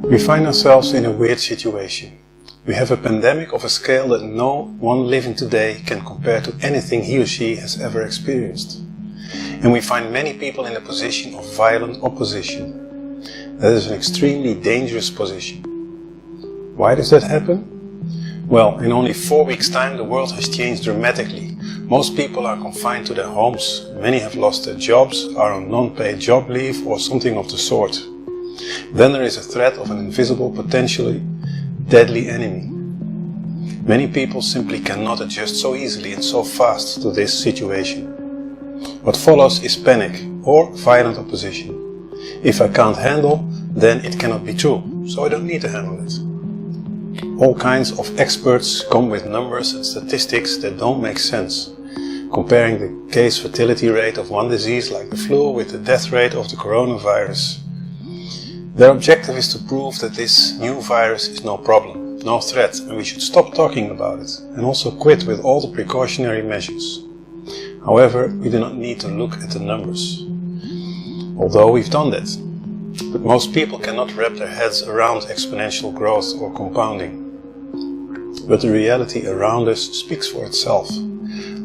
We find ourselves in a weird situation. We have a pandemic of a scale that no one living today can compare to anything he or she has ever experienced. And we find many people in a position of violent opposition. That is an extremely dangerous position. Why does that happen? Well, in only 4 weeks' time the world has changed dramatically. Most people are confined to their homes, many have lost their jobs, are on non-paid job leave or something of the sort. Then there is a threat of an invisible, potentially deadly enemy. Many people simply cannot adjust so easily and so fast to this situation. What follows is panic or violent opposition. If I can't handle, then it cannot be true, so I don't need to handle it. All kinds of experts come with numbers and statistics that don't make sense, comparing the case fatality rate of one disease like the flu with the death rate of the coronavirus. Their objective is to prove that this new virus is no problem, no threat, and we should stop talking about it, and also quit with all the precautionary measures. However, we do not need to look at the numbers, although we've done that. But most people cannot wrap their heads around exponential growth or compounding. But the reality around us speaks for itself.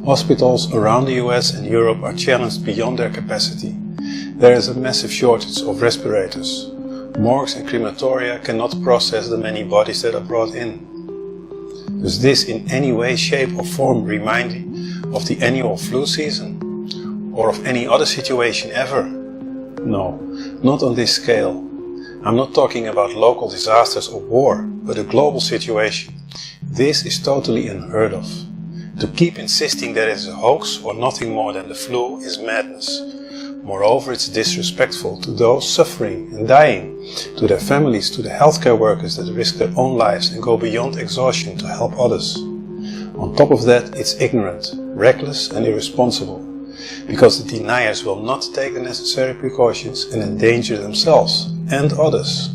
Hospitals around the US and Europe are challenged beyond their capacity. There is a massive shortage of respirators. Morgues and crematoria cannot process the many bodies that are brought in. Does this in any way, shape or form remind you of the annual flu season? Or of any other situation ever? No, not on this scale. I'm not talking about local disasters or war, but a global situation. This is totally unheard of. To keep insisting that it is a hoax or nothing more than the flu is madness. Moreover, it's disrespectful to those suffering and dying, to their families, to the healthcare workers that risk their own lives and go beyond exhaustion to help others. On top of that, it's ignorant, reckless and irresponsible, because the deniers will not take the necessary precautions and endanger themselves and others.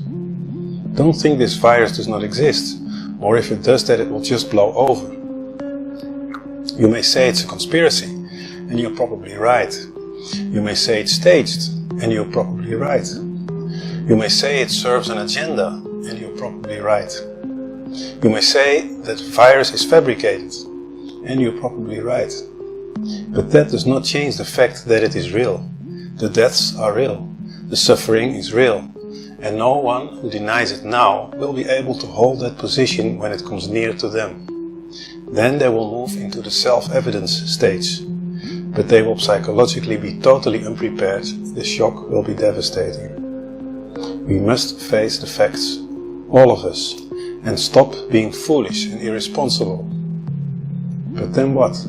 Don't think this virus does not exist, or if it does that it will just blow over. You may say it's a conspiracy, and you're probably right. You may say it's staged, and you're probably right. You may say it serves an agenda, and you're probably right. You may say that the virus is fabricated, and you're probably right. But that does not change the fact that it is real. The deaths are real, the suffering is real, and no one who denies it now will be able to hold that position when it comes near to them. Then they will move into the self-evidence stage. But they will psychologically be totally unprepared. The shock will be devastating. We must face the facts, all of us, and stop being foolish and irresponsible. But then what?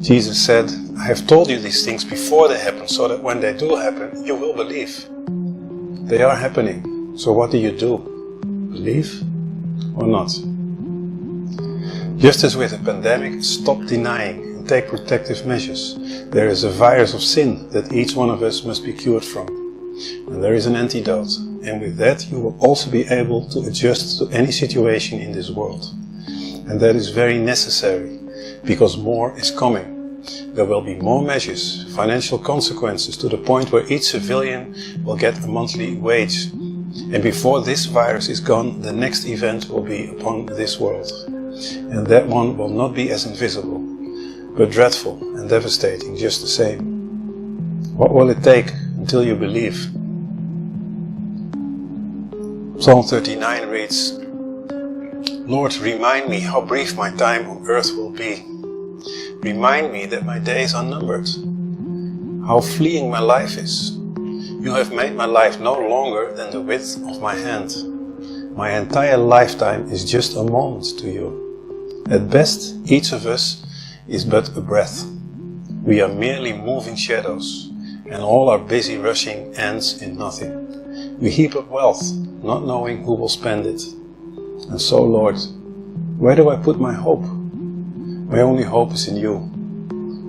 Jesus said, I have told you these things before they happen, so that when they do happen, you will believe. They are happening, so what do you do? Believe or not? Just as with a pandemic, stop denying. Take protective measures. There is a virus of sin that each one of us must be cured from. And there is an antidote. And with that you will also be able to adjust to any situation in this world. And that is very necessary, because more is coming. There will be more measures, financial consequences, to the point where each civilian will get a monthly wage. And before this virus is gone, the next event will be upon this world. And that one will not be as invisible, but dreadful and devastating just the same. What will it take until you believe? Psalm 39 reads, Lord, remind me how brief my time on earth will be. Remind me that my days are numbered, how fleeting my life is. You have made my life no longer than the width of my hand. My entire lifetime is just a moment to you. At best, each of us is but a breath. We are merely moving shadows, and all our busy rushing ends in nothing. We heap up wealth, not knowing who will spend it. And so, Lord, where do I put my hope? My only hope is in you.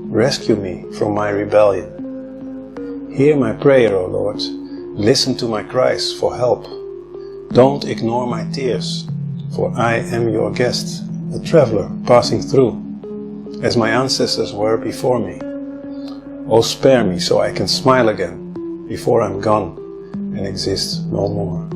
Rescue me from my rebellion. Hear my prayer, O Lord. Listen to my cries for help. Don't ignore my tears, for I am your guest, a traveler passing through, as my ancestors were before me. Oh, spare me so I can smile again before I'm gone and exist no more.